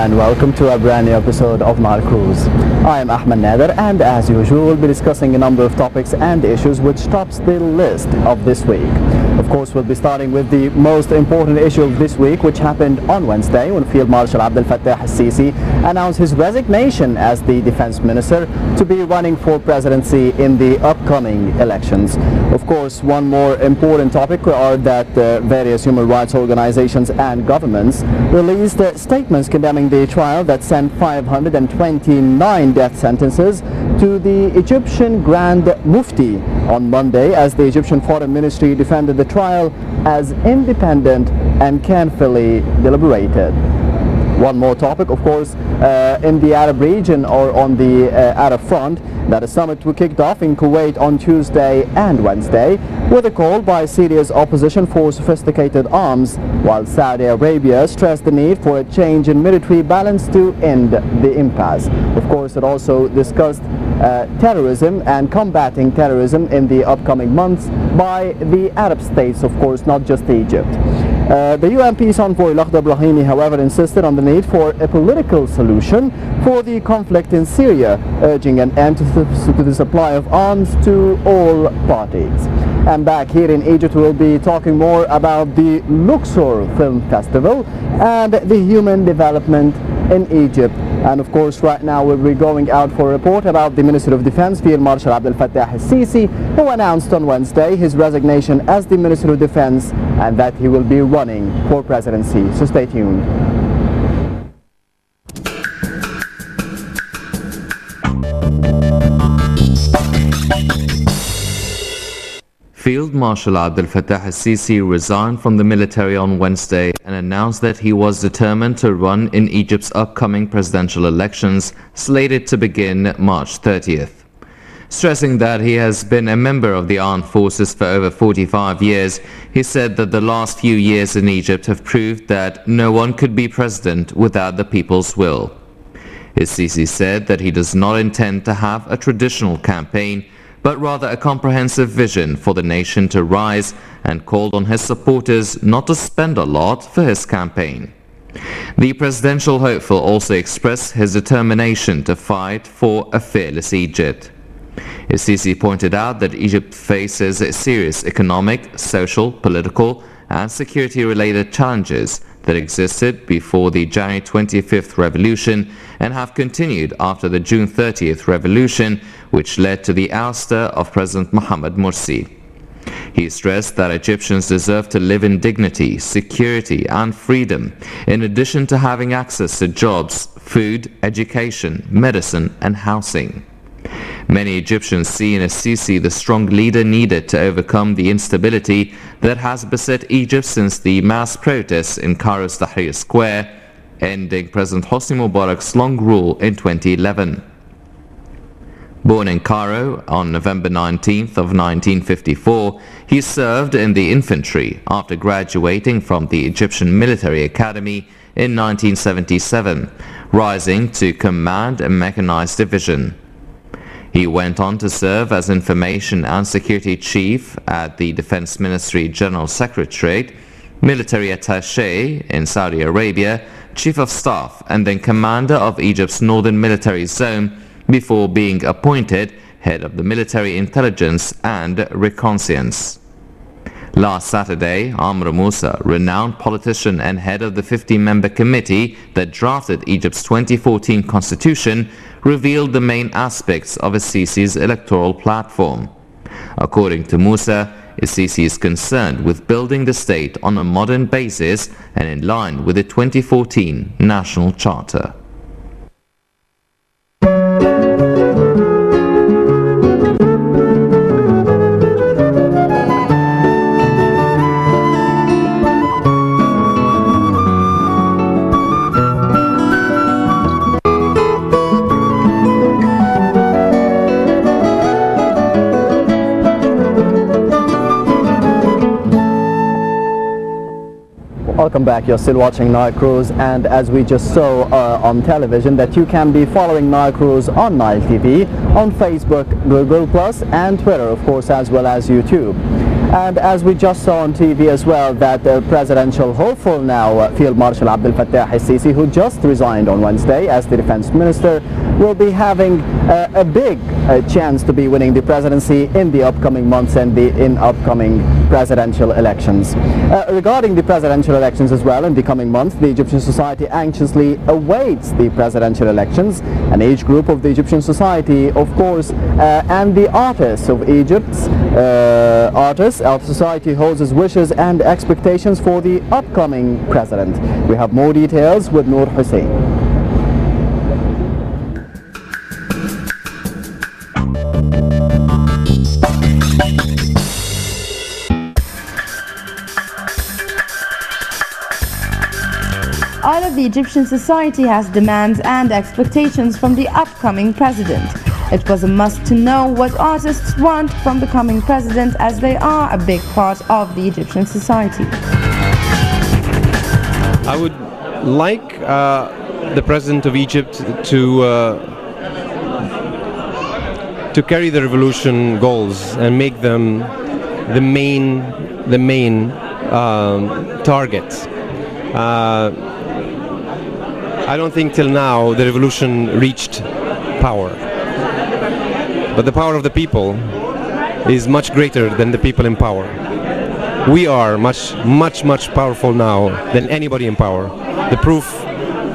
and welcome to a brand new episode of Nile Cruise. I am Ahmed Nader, and as usual we'll be discussing a number of topics and issues which tops the list of this week. Of course, we'll be starting with the most important issue of this week, which happened on Wednesday when Field Marshal Abdel Fattah al-Sisi announced his resignation as the defense minister to be running for presidency in the upcoming elections. Of course, one more important topic are that various human rights organizations and governments released statements condemning the trial that sent 529 death sentences to the Egyptian Grand Mufti on Monday, as the Egyptian Foreign Ministry defended the trial as independent and carefully deliberated. One more topic, of course, in the Arab region or on the Arab front, that a summit was kicked off in Kuwait on Tuesday and Wednesday with a call by Syria's opposition for sophisticated arms, while Saudi Arabia stressed the need for a change in military balance to end the impasse. Of course, it also discussed terrorism and combating terrorism in the upcoming months by the Arab states, of course, not just Egypt. The UN peace envoy Lakhdar Brahimi, however, insisted on the need for a political solution for the conflict in Syria, urging an end to the supply of arms to all parties. And back here in Egypt, we'll be talking more about the Luxor Film Festival and the human development in Egypt. And of course, right now we'll be going out for a report about the Minister of Defense, Field Marshal Abdel Fattah al-Sisi, who announced on Wednesday his resignation as the Minister of Defense and that he will be running for presidency. So stay tuned. Field Marshal Abdel Fattah al-Sisi resigned from the military on Wednesday and announced that he was determined to run in Egypt's upcoming presidential elections, slated to begin March 30th. Stressing that he has been a member of the armed forces for over 45 years, he said that the last few years in Egypt have proved that no one could be president without the people's will. al-Sisi said that he does not intend to have a traditional campaign, but rather a comprehensive vision for the nation to rise, and called on his supporters not to spend a lot for his campaign. The presidential hopeful also expressed his determination to fight for a fearless Egypt. al-Sisi pointed out that Egypt faces serious economic, social, political and security-related challenges that existed before the January 25th revolution and have continued after the June 30th revolution, which led to the ouster of President Mohamed Morsi. He stressed that Egyptians deserve to live in dignity, security and freedom, in addition to having access to jobs, food, education, medicine and housing. Many Egyptians see in al-Sisi the strong leader needed to overcome the instability that has beset Egypt since the mass protests in Cairo's Tahrir Square, ending President Hosni Mubarak's long rule in 2011. Born in Cairo on November 19th of 1954, he served in the infantry after graduating from the Egyptian Military Academy in 1977, rising to command a mechanized division. He went on to serve as Information and Security Chief at the Defense Ministry General Secretariat, Military Attaché in Saudi Arabia, Chief of Staff and then Commander of Egypt's Northern Military Zone, before being appointed Head of the Military Intelligence and Reconnaissance. Last Saturday, Amr Moussa, renowned politician and head of the 50-member committee that drafted Egypt's 2014 constitution, revealed the main aspects of al-Sisi's electoral platform. According to Moussa, al-Sisi is concerned with building the state on a modern basis and in line with the 2014 National Charter. Welcome back. You're still watching Nile Cruise, and as we just saw on television, that you can be following Nile Cruise on Nile TV, on Facebook, Google Plus and Twitter, of course, as well as YouTube. And as we just saw on TV as well, that presidential hopeful now, Field Marshal Abdel Fattah al-Sisi, who just resigned on Wednesday as the defense minister, will be having a big chance to be winning the presidency in the upcoming months and in upcoming presidential elections. Regarding the presidential elections as well in the coming months, the Egyptian society anxiously awaits the presidential elections. An age group of the Egyptian society, of course, and the artists of Egypt's artists of society holds its wishes and expectations for the upcoming president. We have more details with Noor Hussein. All of the Egyptian society has demands and expectations from the upcoming president. It was a must to know what artists want from the coming president, as they are a big part of the Egyptian society. I would like the president of Egypt to carry the revolution goals and make them the main target. I don't think till now the revolution reached power, but the power of the people is much greater than the people in power. We are much powerful now than anybody in power. The proof,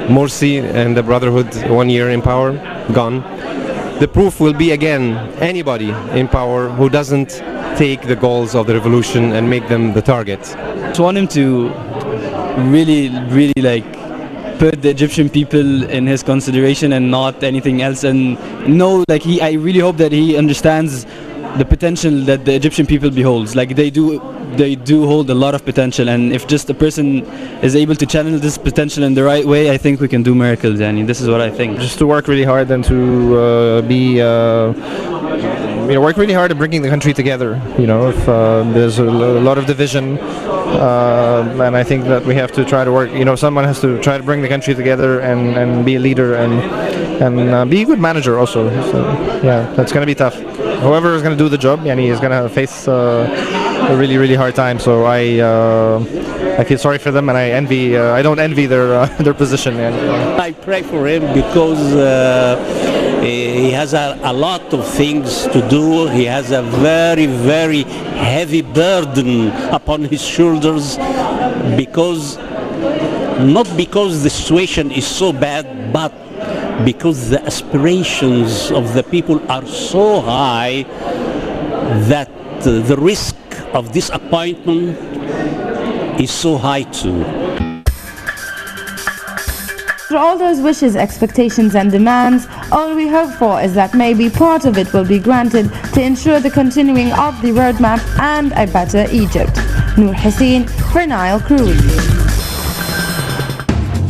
Morsi and the Brotherhood, 1 year in power, gone. The proof will be again anybody in power who doesn't take the goals of the revolution and make them the target. I just want him to really like put the Egyptian people in his consideration and not anything else, and know, like, I really hope that he understands the potential that the Egyptian people beholds. Like, they do hold a lot of potential, and if just a person is able to channel this potential in the right way, I think we can do miracles. I mean, this is what I think. Just to work really hard and to work really hard at bringing the country together. You know, if there's a lot of division, and I think that we have to try to work. You know, someone has to try to bring the country together and be a leader and be a good manager also. So, yeah, that's going to be tough. Whoever is going to do the job, yani, is going to face a really hard time. So I feel sorry for them, and I don't envy their position. I pray for him because he has a lot of things to do. He has a very heavy burden upon his shoulders, not because the situation is so bad, but because the aspirations of the people are so high that the risk of disappointment is so high too. For all those wishes, expectations and demands, all we hope for is that maybe part of it will be granted to ensure the continuing of the roadmap and a better Egypt. Noor Hussein for Nile Cruise.